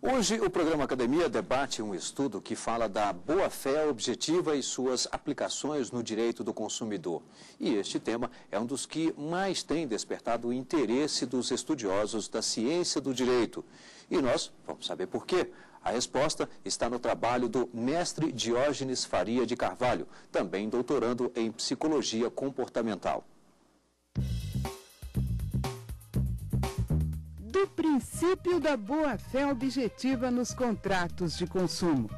Hoje, o programa Academia debate um estudo que fala da boa-fé objetiva e suas aplicações no direito do consumidor. E este tema é um dos que mais tem despertado o interesse dos estudiosos da ciência do direito. E nós vamos saber por quê. A resposta está no trabalho do mestre Diógenes Faria de Carvalho, também doutorando em psicologia comportamental. Do princípio da boa-fé objetiva nos contratos de consumo.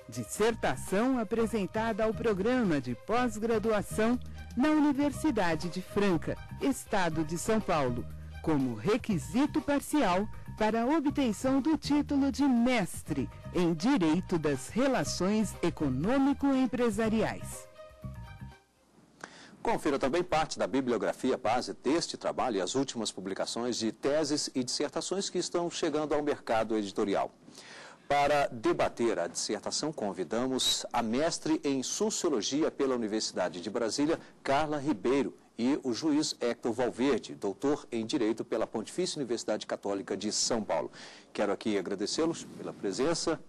Dissertação apresentada ao programa de pós-graduação na Universidade de Franca, Estado de São Paulo, como requisito parcial para a obtenção do título de mestre em Direito das Relações Econômico-Empresariais. Confira também parte da bibliografia base deste trabalho e as últimas publicações de teses e dissertações que estão chegando ao mercado editorial. Para debater a dissertação, convidamos a mestre em Sociologia pela Universidade de Brasília, Carla Ribeiro, e o juiz Héctor Valverde, doutor em Direito pela Pontifícia Universidade Católica de São Paulo. Quero aqui agradecê-los pela presença,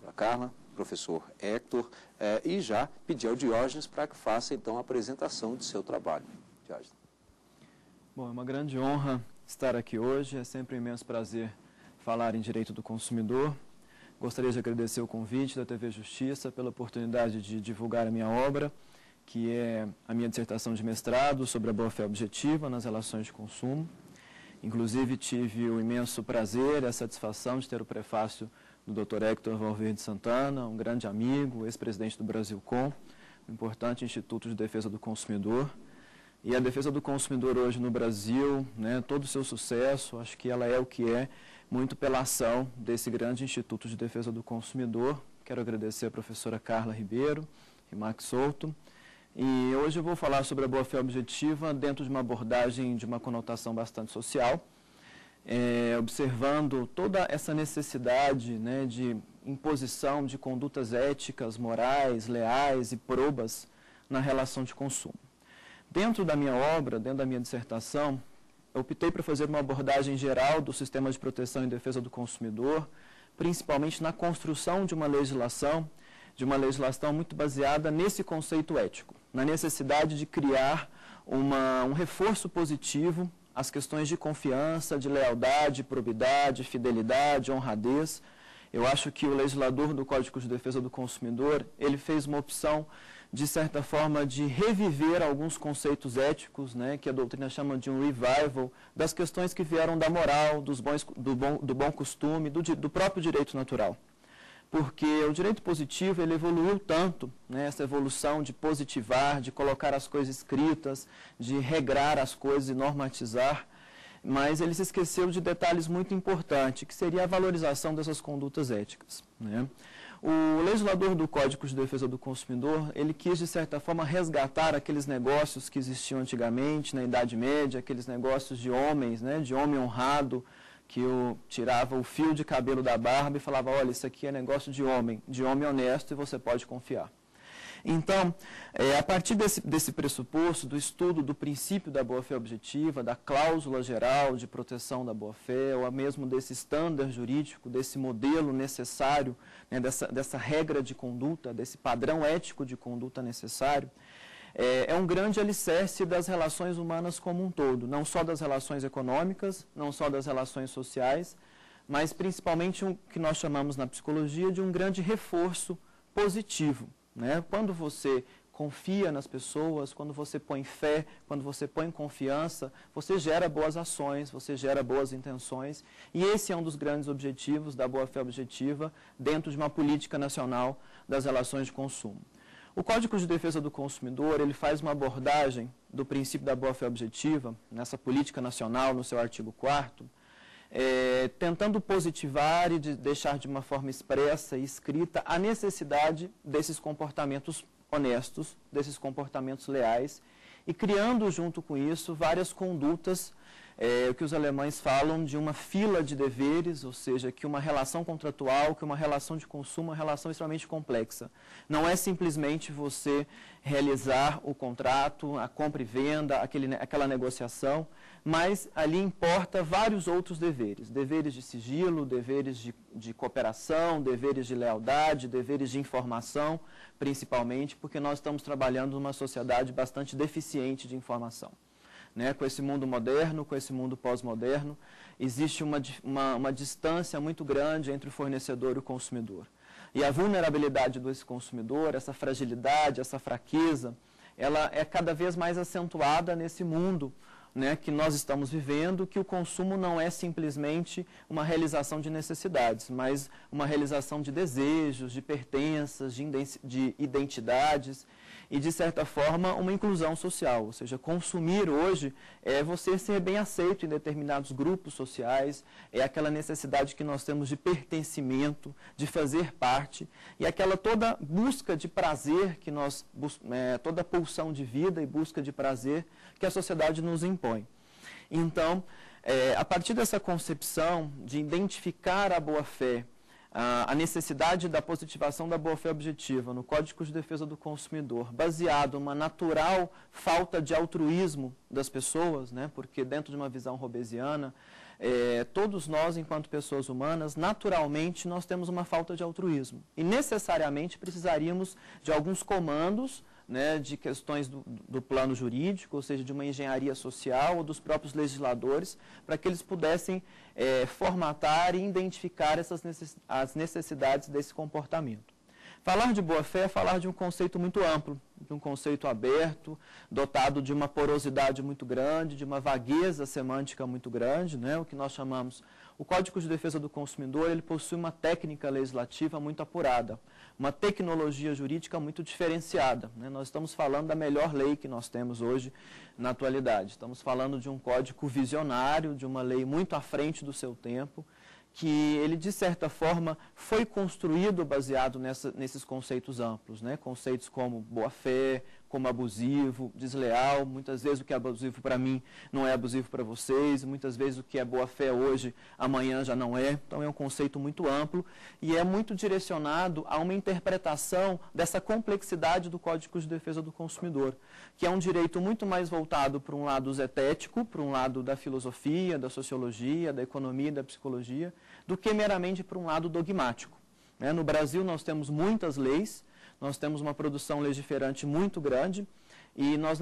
a Carla, professor Héctor, e já pedir ao Diógenes para que faça, então, a apresentação de seu trabalho. Diógenes. Bom, é uma grande honra estar aqui hoje, é sempre um imenso prazer falar em direito do consumidor. Gostaria de agradecer o convite da TV Justiça pela oportunidade de divulgar a minha obra, que é a minha dissertação de mestrado sobre a boa-fé objetiva nas relações de consumo. Inclusive, tive o imenso prazer e a satisfação de ter o prefácio do Dr. Héctor Valverde Santana, um grande amigo, ex-presidente do Brasilcom, um importante instituto de defesa do consumidor. E a defesa do consumidor hoje no Brasil, todo o seu sucesso, acho que ela é o que é, muito pela ação desse grande instituto de defesa do consumidor. Quero agradecer a professora Carla Ribeiro e Max Souto. E hoje eu vou falar sobre a boa-fé objetiva dentro de uma abordagem de uma conotação bastante social, observando toda essa necessidade de imposição de condutas éticas, morais, leais e probas na relação de consumo. Dentro da minha obra, dentro da minha dissertação, eu optei por fazer uma abordagem geral do sistema de proteção e defesa do consumidor, principalmente na construção de uma legislação muito baseada nesse conceito ético, na necessidade de criar um reforço positivo às questões de confiança, de lealdade, probidade, fidelidade, honradez. Eu acho que o legislador do Código de Defesa do Consumidor, ele fez uma opção, de certa forma, de reviver alguns conceitos éticos, que a doutrina chama de um revival, das questões que vieram da moral, do bom costume, do próprio direito natural. Porque o direito positivo, ele evoluiu tanto, essa evolução de positivar, de colocar as coisas escritas, de regrar as coisas e normatizar, mas ele se esqueceu de detalhes muito importantes, que seria a valorização dessas condutas éticas. O legislador do Código de Defesa do Consumidor, ele quis, de certa forma, resgatar aqueles negócios que existiam antigamente, na Idade Média, aqueles negócios de homens, de homem honrado, que eu tirava o fio de cabelo da barba e falava, olha, isso aqui é negócio de homem honesto e você pode confiar. Então, a partir desse pressuposto, do estudo do princípio da boa-fé objetiva, da cláusula geral de proteção da boa-fé, ou mesmo desse estándar jurídico, desse modelo necessário, dessa regra de conduta, desse padrão ético de conduta necessário, é um grande alicerce das relações humanas como um todo, não só das relações econômicas, não só das relações sociais, mas principalmente o que nós chamamos na psicologia de um grande reforço positivo. Quando você confia nas pessoas, quando você põe fé, quando você põe confiança, você gera boas ações, você gera boas intenções, e esse é um dos grandes objetivos da boa-fé objetiva dentro de uma política nacional das relações de consumo. O Código de Defesa do Consumidor, ele faz uma abordagem do princípio da boa-fé objetiva, nessa política nacional, no seu artigo 4º, tentando positivar e deixar de uma forma expressa e escrita a necessidade desses comportamentos honestos, desses comportamentos leais, e criando junto com isso várias condutas o que os alemães falam de uma fila de deveres, ou seja, que uma relação contratual, que uma relação de consumo é uma relação extremamente complexa. Não é simplesmente você realizar o contrato, a compra e venda, aquela negociação, mas ali importa vários outros deveres. Deveres de sigilo, deveres de cooperação, deveres de lealdade, deveres de informação, principalmente, porque nós estamos trabalhando numa sociedade bastante deficiente de informação. Né, com esse mundo moderno, com esse mundo pós-moderno, existe uma distância muito grande entre o fornecedor e o consumidor. E a vulnerabilidade desse consumidor, essa fragilidade, essa fraqueza, ela é cada vez mais acentuada nesse mundo, né, que nós estamos vivendo, que o consumo não é simplesmente uma realização de necessidades, mas uma realização de desejos, de pertenças, de identidades e, de certa forma, uma inclusão social. Ou seja, consumir hoje é você ser bem aceito em determinados grupos sociais, é aquela necessidade que nós temos de pertencimento, de fazer parte, e aquela toda busca de prazer que nós, toda pulsão de vida e busca de prazer que a sociedade nos impõe. Então, a partir dessa concepção de identificar a boa-fé, a necessidade da positivação da boa-fé objetiva no Código de Defesa do Consumidor, baseado numa natural falta de altruísmo das pessoas, né, porque dentro de uma visão hobbesiana, todos nós, enquanto pessoas humanas, naturalmente nós temos uma falta de altruísmo. E necessariamente precisaríamos de alguns comandos, né, de questões do plano jurídico, ou seja, de uma engenharia social ou dos próprios legisladores, para que eles pudessem formatar e identificar as necessidades desse comportamento. Falar de boa-fé é falar de um conceito muito amplo, de um conceito aberto, dotado de uma porosidade muito grande, de uma vagueza semântica muito grande, né, o que nós chamamos. O Código de Defesa do Consumidor, ele possui uma técnica legislativa muito apurada, uma tecnologia jurídica muito diferenciada, né? Nós estamos falando da melhor lei que nós temos hoje na atualidade. Estamos falando de um código visionário, de uma lei muito à frente do seu tempo, que ele, de certa forma, foi construído baseado nesses conceitos amplos, né? Conceitos como boa-fé, como abusivo, desleal. Muitas vezes o que é abusivo para mim não é abusivo para vocês, muitas vezes o que é boa-fé hoje, amanhã já não é. Então é um conceito muito amplo e é muito direcionado a uma interpretação dessa complexidade do Código de Defesa do Consumidor, que é um direito muito mais voltado para um lado zetético, para um lado da filosofia, da sociologia, da economia e da psicologia, do que meramente para um lado dogmático. Né? No Brasil nós temos muitas leis, nós temos uma produção legiferante muito grande e nós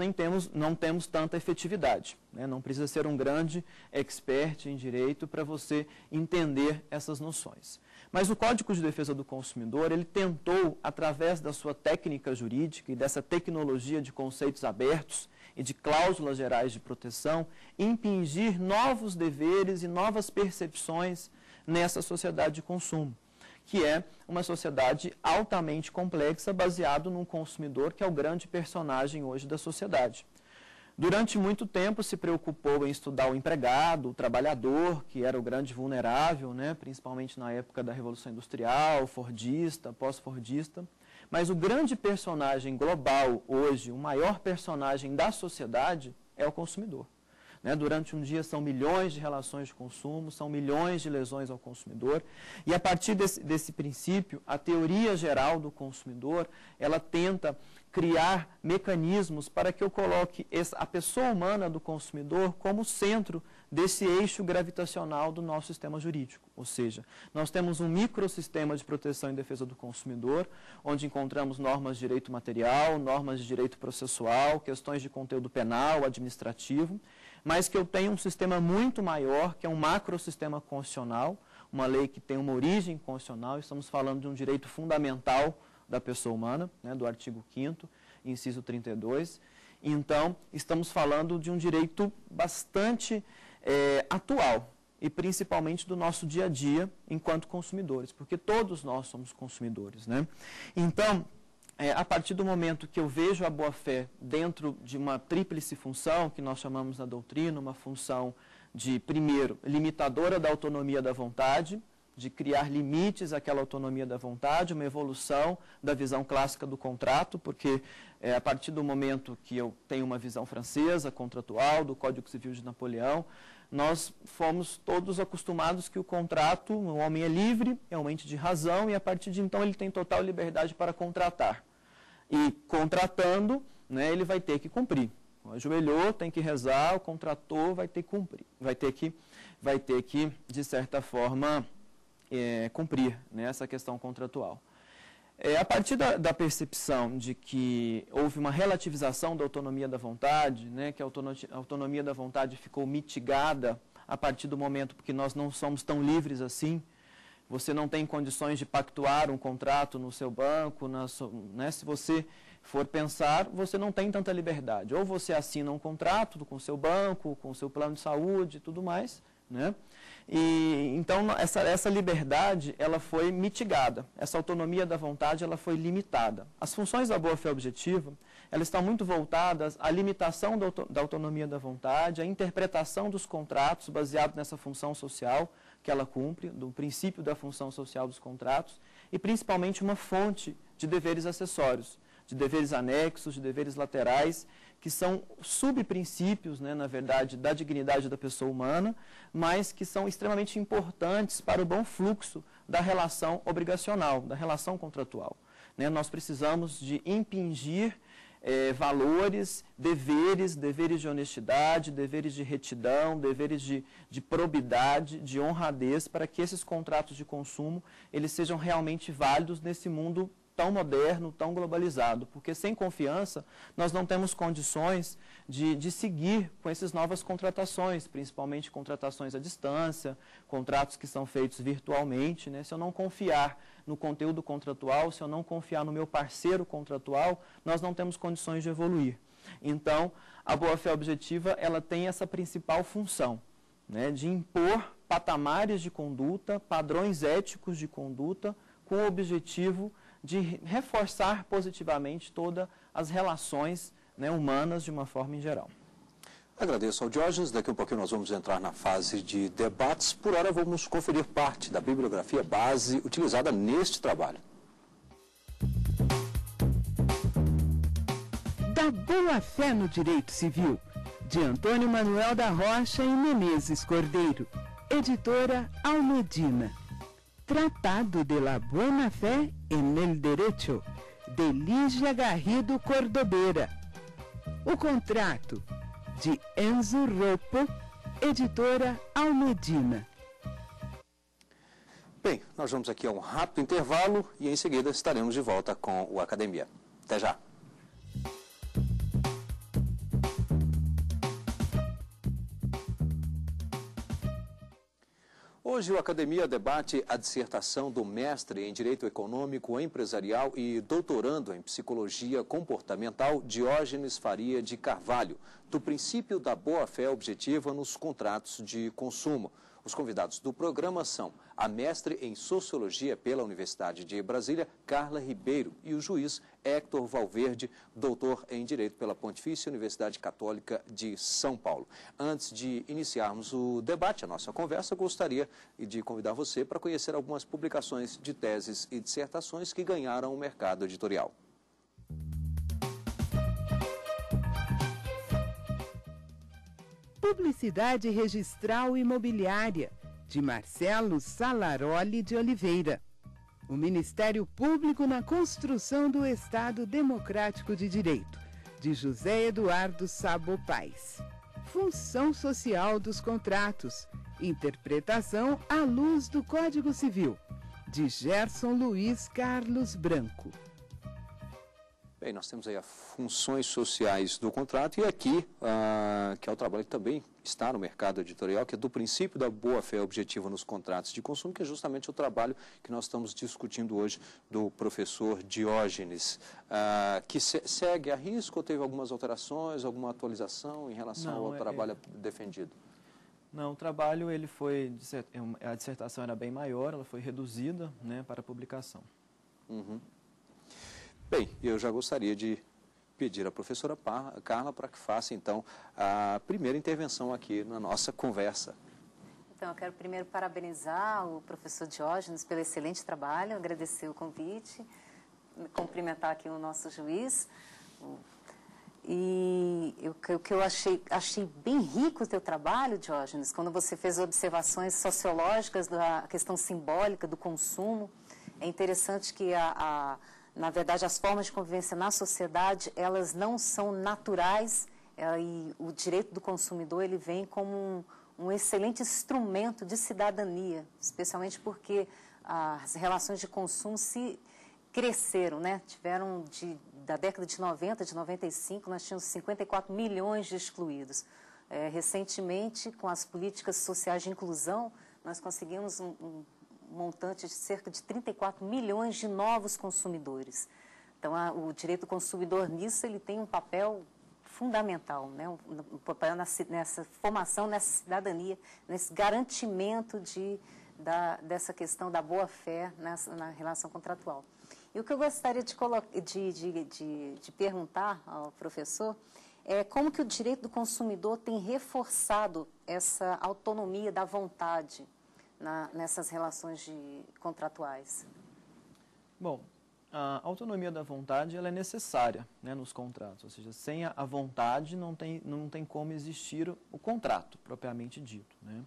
não temos tanta efetividade. Né? Não precisa ser um grande expert em direito para você entender essas noções. Mas o Código de Defesa do Consumidor, ele tentou, através da sua técnica jurídica e dessa tecnologia de conceitos abertos e de cláusulas gerais de proteção, impingir novos deveres e novas percepções nessa sociedade de consumo, que é uma sociedade altamente complexa, baseado num consumidor que é o grande personagem hoje da sociedade. Durante muito tempo se preocupou em estudar o empregado, o trabalhador, que era o grande vulnerável, né, principalmente na época da Revolução Industrial, fordista, pós-fordista. Mas o grande personagem global hoje, o maior personagem da sociedade, é o consumidor. Né? Durante um dia são milhões de relações de consumo, são milhões de lesões ao consumidor. E a partir desse princípio, a teoria geral do consumidor, ela tenta criar mecanismos para que eu coloque a pessoa humana do consumidor como centro desse eixo gravitacional do nosso sistema jurídico. Ou seja, nós temos um microsistema de proteção e defesa do consumidor, onde encontramos normas de direito material, normas de direito processual, questões de conteúdo penal, administrativo, mas que eu tenho um sistema muito maior, que é um macrosistema constitucional, uma lei que tem uma origem constitucional. Estamos falando de um direito fundamental da pessoa humana, né, do artigo 5º, inciso 32. Então, estamos falando de um direito bastante atual e principalmente do nosso dia a dia enquanto consumidores, porque todos nós somos consumidores, né? Então, a partir do momento que eu vejo a boa-fé dentro de uma tríplice função, que nós chamamos na doutrina, uma função de, primeiro, limitadora da autonomia da vontade, de criar limites àquela autonomia da vontade, uma evolução da visão clássica do contrato, porque a partir do momento que eu tenho uma visão francesa, contratual, do Código Civil de Napoleão, nós fomos todos acostumados que o contrato, o homem é livre, é um ente de razão, e a partir de então ele tem total liberdade para contratar. E contratando, né, ele vai ter que cumprir. Ajoelhou, tem que rezar, o contrator vai ter que cumprir, vai ter que de certa forma, cumprir, né, essa questão contratual. A partir da percepção de que houve uma relativização da autonomia da vontade, né, que a autonomia da vontade ficou mitigada a partir do momento porque nós não somos tão livres assim, você não tem condições de pactuar um contrato no seu banco, né, se você for pensar, você não tem tanta liberdade. Ou você assina um contrato com o seu banco, com o seu plano de saúde e tudo mais, né? E então essa liberdade ela foi mitigada, essa autonomia da vontade ela foi limitada. As funções da boa-fé objetiva elas estão muito voltadas à limitação da autonomia da vontade, à interpretação dos contratos baseado nessa função social que ela cumpre, do princípio da função social dos contratos e principalmente uma fonte de deveres acessórios, de deveres anexos, de deveres laterais, que são subprincípios, né, na verdade, da dignidade da pessoa humana, mas que são extremamente importantes para o bom fluxo da relação obrigacional, da relação contratual. Né? Nós precisamos de impingir valores, deveres de honestidade, deveres de retidão, deveres de probidade, de honradez, para que esses contratos de consumo eles sejam realmente válidos nesse mundo tão moderno, tão globalizado, porque sem confiança nós não temos condições de seguir com essas novas contratações, principalmente contratações à distância, contratos que são feitos virtualmente, né? Se eu não confiar no conteúdo contratual, se eu não confiar no meu parceiro contratual, nós não temos condições de evoluir. Então, a boa-fé objetiva, ela tem essa principal função, né? De impor patamares de conduta, padrões éticos de conduta, com o objetivo de reforçar positivamente todas as relações, né, humanas de uma forma em geral. Agradeço ao Diógenes. Daqui a um pouquinho nós vamos entrar na fase de debates. Por hora vamos conferir parte da bibliografia base utilizada neste trabalho. Da boa-fé no direito civil, de Antônio Manuel da Rocha e Menezes Cordeiro, editora Almedina. Tratado de la Buena Fe en el Derecho, de Lígia Garrido Cordobera. O Contrato, de Enzo Roppo, editora Almedina. Bem, nós vamos aqui a um rápido intervalo e em seguida estaremos de volta com o Academia. Até já! Hoje o Academia debate a dissertação do mestre em Direito Econômico Empresarial e doutorando em Psicologia Comportamental Diógenes Faria de Carvalho, do princípio da boa-fé objetiva nos contratos de consumo. Os convidados do programa são a mestre em Sociologia pela Universidade de Brasília, Carla Ribeiro, e o juiz Héctor Valverde, doutor em Direito pela Pontifícia Universidade Católica de São Paulo. Antes de iniciarmos o debate, a nossa conversa, gostaria de convidar você para conhecer algumas publicações de teses e dissertações que ganharam o mercado editorial. Publicidade Registral Imobiliária, de Marcelo Salaroli de Oliveira. O Ministério Público na Construção do Estado Democrático de Direito, de José Eduardo Sabo Paes. Função social dos contratos, interpretação à luz do Código Civil, de Gerson Luiz Carlos Branco. Bem, nós temos aí as funções sociais do contrato e aqui, que é o trabalho que também está no mercado editorial, que é do princípio da boa-fé objetiva nos contratos de consumo, que é justamente o trabalho que nós estamos discutindo hoje do professor Diógenes, que segue a risco ou teve algumas alterações, alguma atualização em relação ao trabalho defendido? Não, o trabalho, ele foi, a dissertação era bem maior, ela foi reduzida, né, para publicação. Uhum. Bem, eu já gostaria de pedir à professora Carla para que faça, então, a primeira intervenção aqui na nossa conversa. Então, eu quero primeiro parabenizar o professor Diógenes pelo excelente trabalho, agradecer o convite, cumprimentar aqui o nosso juiz. E o que eu achei bem rico o teu trabalho, Diógenes, quando você fez observações sociológicas da questão simbólica do consumo. É interessante que, na verdade, as formas de convivência na sociedade, elas não são naturais, e o direito do consumidor ele vem como um excelente instrumento de cidadania, especialmente porque as relações de consumo se cresceram, né? Tiveram da década de 90, de 95, nós tínhamos 54 milhões de excluídos. Recentemente, com as políticas sociais de inclusão, nós conseguimos um montante de cerca de 34 milhões de novos consumidores. Então, o direito do consumidor nisso ele tem um papel fundamental, né? Um papel nessa formação, nessa cidadania, nesse garantimento dessa questão da boa-fé na relação contratual. E o que eu gostaria de perguntar ao professor é como que o direito do consumidor tem reforçado essa autonomia da vontade nessas relações contratuais. Bom, a autonomia da vontade ela é necessária, né, nos contratos, ou seja, sem a vontade não tem como existir o contrato, propriamente dito, né?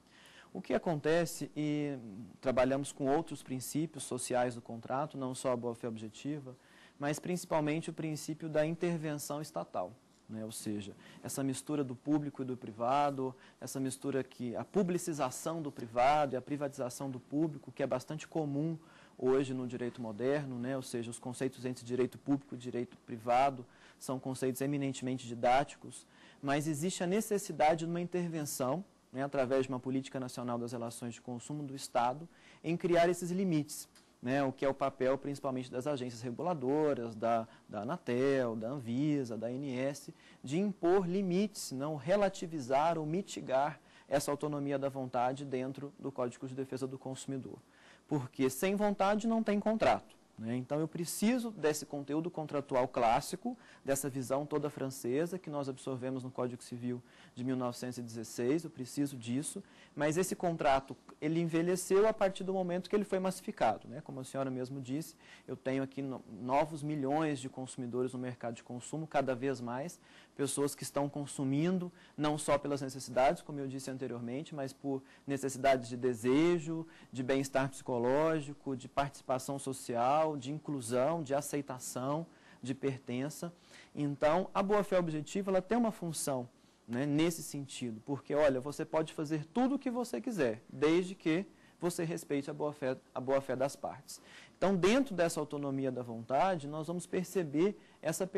O que acontece, e trabalhamos com outros princípios sociais do contrato, não só a boa-fé objetiva, mas principalmente o princípio da intervenção estatal, né? Ou seja, essa mistura do público e do privado, essa mistura a publicização do privado e a privatização do público, que é bastante comum hoje no direito moderno, né? Ou seja, os conceitos entre direito público e direito privado são conceitos eminentemente didáticos, mas existe a necessidade de uma intervenção, né, através de uma política nacional das relações de consumo do Estado, em criar esses limites, né, o que é o papel principalmente das agências reguladoras, da Anatel, da Anvisa, da ANS, de impor limites, não relativizar ou mitigar essa autonomia da vontade dentro do Código de Defesa do Consumidor. Porque sem vontade não tem contrato, né? Então eu preciso desse conteúdo contratual clássico, dessa visão toda francesa que nós absorvemos no Código Civil de 1916, eu preciso disso, mas esse contrato ele envelheceu a partir do momento que ele foi massificado, né? Como a senhora mesmo disse, eu tenho aqui novos milhões de consumidores no mercado de consumo, cada vez mais, pessoas que estão consumindo não só pelas necessidades, como eu disse anteriormente, mas por necessidades de desejo, de bem-estar psicológico, de participação social, de inclusão, de aceitação, de pertença. Então, a boa-fé objetiva ela tem uma função, né, nesse sentido, porque, olha, você pode fazer tudo o que você quiser, desde que você respeite a boa-fé das partes. Então, dentro dessa autonomia da vontade, nós vamos perceber essa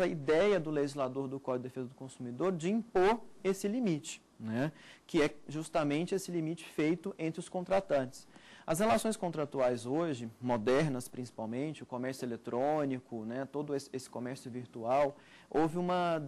ideia do legislador do Código de Defesa do Consumidor de impor esse limite, né, que é justamente esse limite feito entre os contratantes. As relações contratuais hoje, modernas principalmente, o comércio eletrônico, né, todo esse comércio virtual, houve uma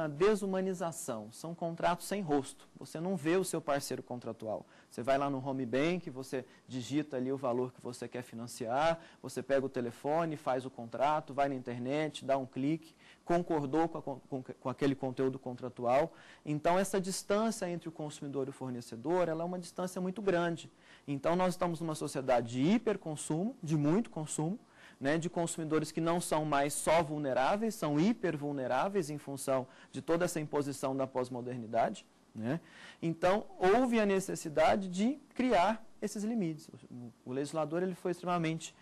desumanização. São contratos sem rosto. Você não vê o seu parceiro contratual. Você vai lá no Home Bank, você digita ali o valor que você quer financiar, você pega o telefone, faz o contrato, vai na internet, dá um clique, concordou com aquele conteúdo contratual. Então, essa distância entre o consumidor e o fornecedor, ela é uma distância muito grande. Então, nós estamos numa sociedade de hiperconsumo, de muito consumo, né, de consumidores que não são mais só vulneráveis, são hipervulneráveis em função de toda essa imposição da pós-modernidade, né? Então, houve a necessidade de criar esses limites. O legislador ele foi extremamente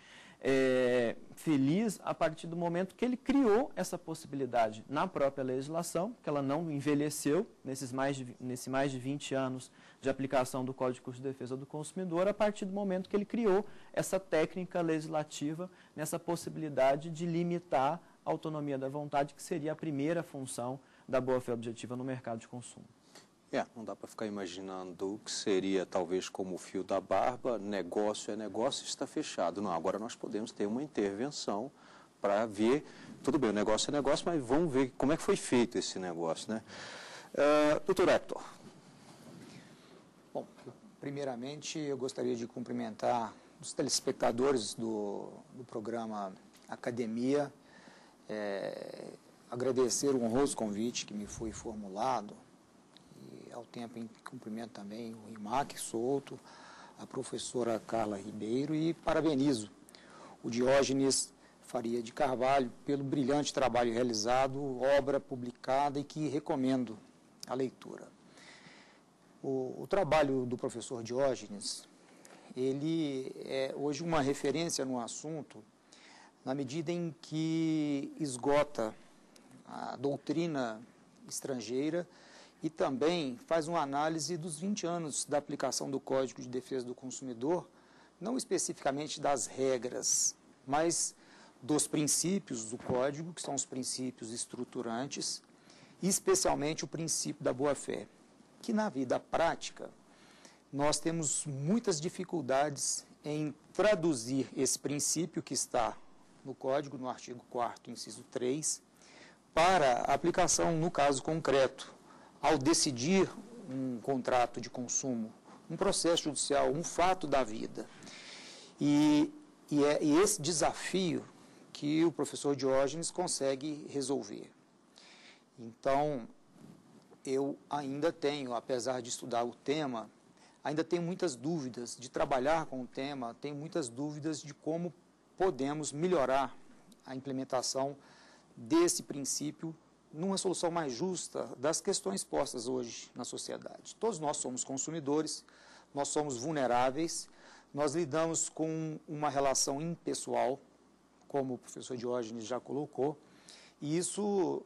feliz a partir do momento que ele criou essa possibilidade na própria legislação, que ela não envelheceu nesse mais de 20 anos de aplicação do Código de Defesa do Consumidor, a partir do momento que ele criou essa técnica legislativa, nessa possibilidade de limitar a autonomia da vontade, que seria a primeira função da boa-fé objetiva no mercado de consumo. Não dá para ficar imaginando o que seria talvez como o fio da barba, negócio é negócio, está fechado. Não, agora nós podemos ter uma intervenção para ver, tudo bem, o negócio é negócio, mas vamos ver como é que foi feito esse negócio, né? Doutor Hector. Bom, primeiramente eu gostaria de cumprimentar os telespectadores do programa Academia, agradecer o honroso convite que me foi formulado, ao tempo em cumprimento também o Imac Souto, a professora Carla Ribeiro, e parabenizo o Diógenes Faria de Carvalho, pelo brilhante trabalho realizado, obra publicada e que recomendo a leitura. O trabalho do professor Diógenes, ele é hoje uma referência no assunto, na medida em que esgota a doutrina estrangeira e também faz uma análise dos 20 anos da aplicação do Código de Defesa do Consumidor, não especificamente das regras, mas dos princípios do Código, que são os princípios estruturantes, e especialmente o princípio da boa-fé, que na vida prática nós temos muitas dificuldades em traduzir esse princípio que está no Código, no artigo 4º, inciso 3, para aplicação no caso concreto, ao decidir um contrato de consumo, um processo judicial, um fato da vida. E é esse desafio que o professor Diógenes consegue resolver. Então, eu ainda tenho, apesar de estudar o tema, ainda tenho muitas dúvidas de trabalhar com o tema, tenho muitas dúvidas de como podemos melhorar a implementação desse princípio numa solução mais justa das questões postas hoje na sociedade. Todos nós somos consumidores, nós somos vulneráveis, nós lidamos com uma relação impessoal, como o professor Diógenes já colocou, e isso,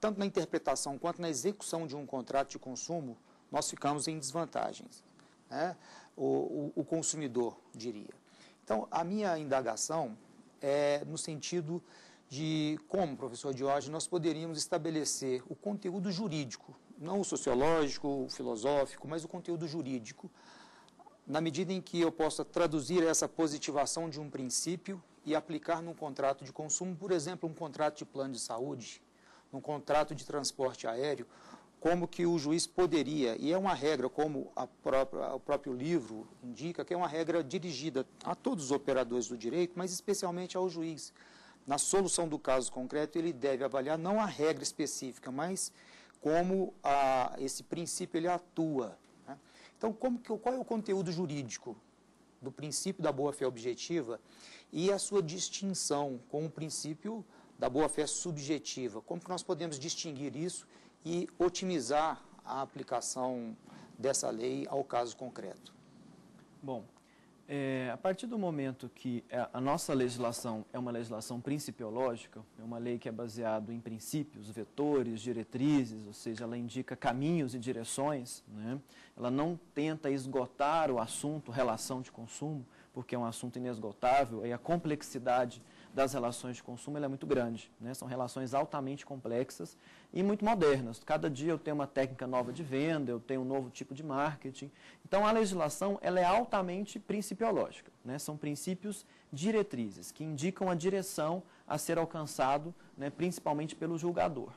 tanto na interpretação quanto na execução de um contrato de consumo, nós ficamos em desvantagens, né? O consumidor, diria. Então, a minha indagação é no sentido de como, professor Diógenes, nós poderíamos estabelecer o conteúdo jurídico, não o sociológico, o filosófico, mas o conteúdo jurídico, na medida em que eu possa traduzir essa positivação de um princípio e aplicar num contrato de consumo, por exemplo, um contrato de plano de saúde, num contrato de transporte aéreo, como que o juiz poderia, e é uma regra, como o próprio livro indica, que é uma regra dirigida a todos os operadores do direito, mas especialmente ao juiz. Na solução do caso concreto, ele deve avaliar não a regra específica, mas como esse princípio ele atua. Né? Então, qual é o conteúdo jurídico do princípio da boa-fé objetiva e a sua distinção com o princípio da boa-fé subjetiva? Como que nós podemos distinguir isso e otimizar a aplicação dessa lei ao caso concreto? Bom, a partir do momento que a nossa legislação é uma legislação principiológica, é uma lei que é baseada em princípios, vetores, diretrizes, ou seja, ela indica caminhos e direções, né? Ela não tenta esgotar o assunto relação de consumo, porque é um assunto inesgotável, e a complexidade das relações de consumo ela é muito grande, né? São relações altamente complexas e muito modernas. Cada dia eu tenho uma técnica nova de venda, eu tenho um novo tipo de marketing. Então, a legislação ela é altamente principiológica, né? São princípios diretrizes, que indicam a direção a ser alcançado, né, principalmente pelo julgador.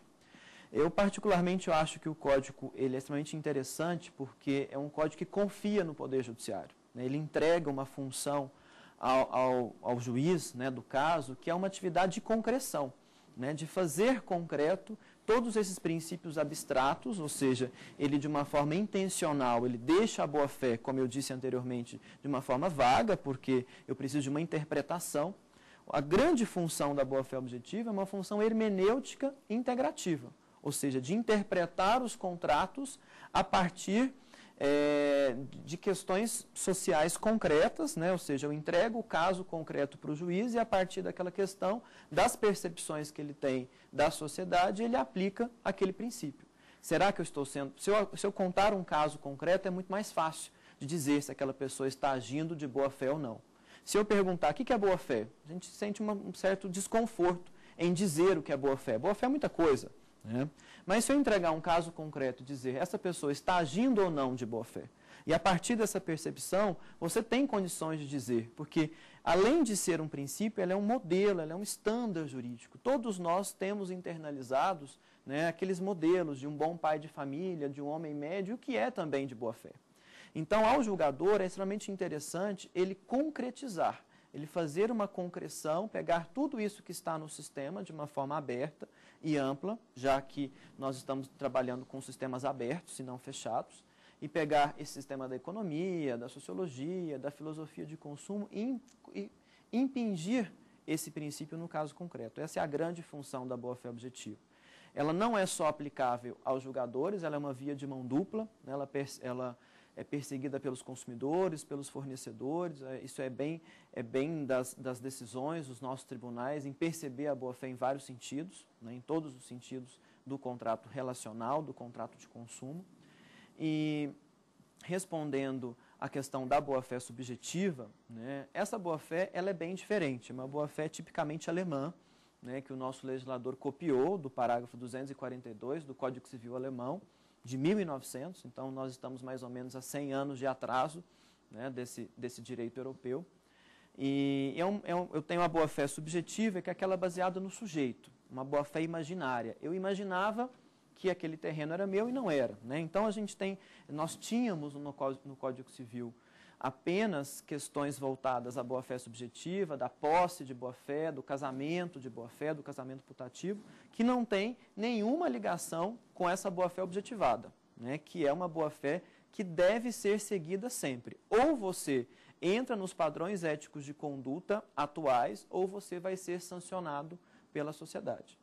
Eu, particularmente, eu acho que o código ele é extremamente interessante porque é um código que confia no Poder Judiciário, né? Ele entrega uma função ao juiz, né, do caso, que é uma atividade de concreção, né, de fazer concreto todos esses princípios abstratos, ou seja, ele de uma forma intencional, ele deixa a boa-fé, como eu disse anteriormente, de uma forma vaga, porque eu preciso de uma interpretação. A grande função da boa-fé objetiva é uma função hermenêutica integrativa, ou seja, de interpretar os contratos a partir de questões sociais concretas, né? Ou seja, eu entrego o caso concreto para o juiz e a partir daquela questão, das percepções que ele tem da sociedade, ele aplica aquele princípio. Será que eu estou sendo... Se eu contar um caso concreto, é muito mais fácil de dizer se aquela pessoa está agindo de boa fé ou não. Se eu perguntar o que é boa fé, a gente sente um certo desconforto em dizer o que é boa fé. Boa fé é muita coisa, né? Mas se eu entregar um caso concreto e dizer essa pessoa está agindo ou não de boa fé, e a partir dessa percepção, você tem condições de dizer, porque além de ser um princípio, ela é um modelo, ela é um estándar jurídico. Todos nós temos internalizados, né, aqueles modelos de um bom pai de família, de um homem médio, que é também de boa fé. Então, ao julgador, é extremamente interessante ele concretizar, ele fazer uma concreção, pegar tudo isso que está no sistema de uma forma aberta e ampla, já que nós estamos trabalhando com sistemas abertos e não fechados, e pegar esse sistema da economia, da sociologia, da filosofia de consumo e impingir esse princípio no caso concreto. Essa é a grande função da boa-fé objetiva. Ela não é só aplicável aos julgadores, ela é uma via de mão dupla, né? Ela é perseguida pelos consumidores, pelos fornecedores. Isso é bem das decisões dos nossos tribunais em perceber a boa-fé em vários sentidos, né? Em todos os sentidos do contrato relacional, do contrato de consumo. E respondendo à questão da boa-fé subjetiva, né? Essa boa-fé ela é bem diferente, é uma boa-fé tipicamente alemã, né? Que o nosso legislador copiou do parágrafo 242 do Código Civil alemão, de 1900, então nós estamos mais ou menos a 100 anos de atraso, né, desse direito europeu. E eu tenho uma boa-fé subjetiva, que é aquela baseada no sujeito, uma boa-fé imaginária. Eu imaginava que aquele terreno era meu e não era, né? Então nós tínhamos no Código Civil apenas questões voltadas à boa-fé subjetiva, da posse de boa-fé, do casamento de boa-fé, do casamento putativo, que não tem nenhuma ligação com essa boa-fé objetivada, né? Que é uma boa-fé que deve ser seguida sempre. Ou você entra nos padrões éticos de conduta atuais, ou você vai ser sancionado pela sociedade,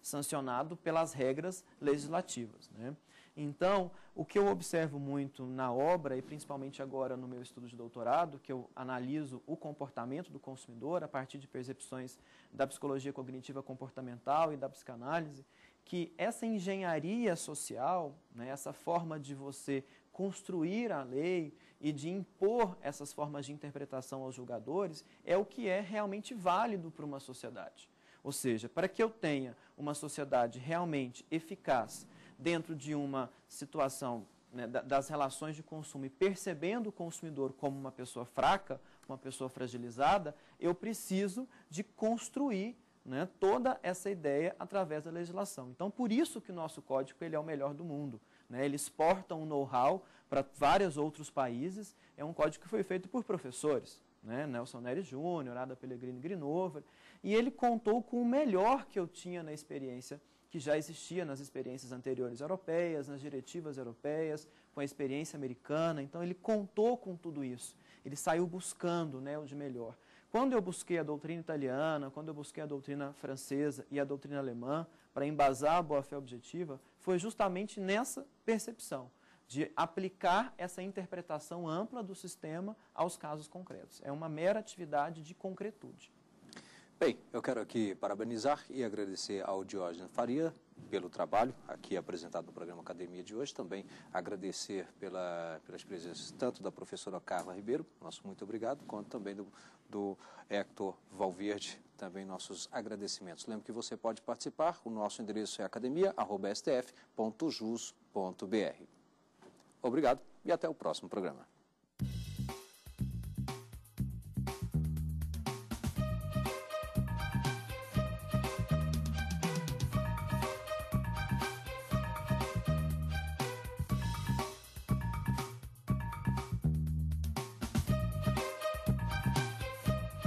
sancionado pelas regras legislativas, né? Então, o que eu observo muito na obra, e principalmente agora no meu estudo de doutorado, que eu analiso o comportamento do consumidor a partir de percepções da psicologia cognitiva comportamental e da psicanálise, que essa engenharia social, né, essa forma de você construir a lei e de impor essas formas de interpretação aos julgadores, é o que é realmente válido para uma sociedade. Ou seja, para que eu tenha uma sociedade realmente eficaz dentro de uma situação, né, das relações de consumo e percebendo o consumidor como uma pessoa fraca, uma pessoa fragilizada, eu preciso de construir, né, toda essa ideia através da legislação. Então, por isso que o nosso código ele é o melhor do mundo, né? Ele exporta um know-how para vários outros países. É um código que foi feito por professores, né? Nelson Nery Júnior, Ada Pellegrini Grinover, e ele contou com o melhor que eu tinha na experiência que já existia nas experiências anteriores europeias, nas diretivas europeias, com a experiência americana. Então, ele contou com tudo isso. Ele saiu buscando, né, o de melhor. Quando eu busquei a doutrina italiana, quando eu busquei a doutrina francesa e a doutrina alemã para embasar a boa-fé objetiva, foi justamente nessa percepção de aplicar essa interpretação ampla do sistema aos casos concretos. É uma mera atividade de concretude. Bem, eu quero aqui parabenizar e agradecer ao Diógenes Faria pelo trabalho aqui apresentado no programa Academia de hoje. Também agradecer pelas presenças tanto da professora Carla Ribeiro, nosso muito obrigado, quanto também do Hector Valverde, também nossos agradecimentos. Lembro que você pode participar, o nosso endereço é academia@stf.jus.br. Obrigado e até o próximo programa.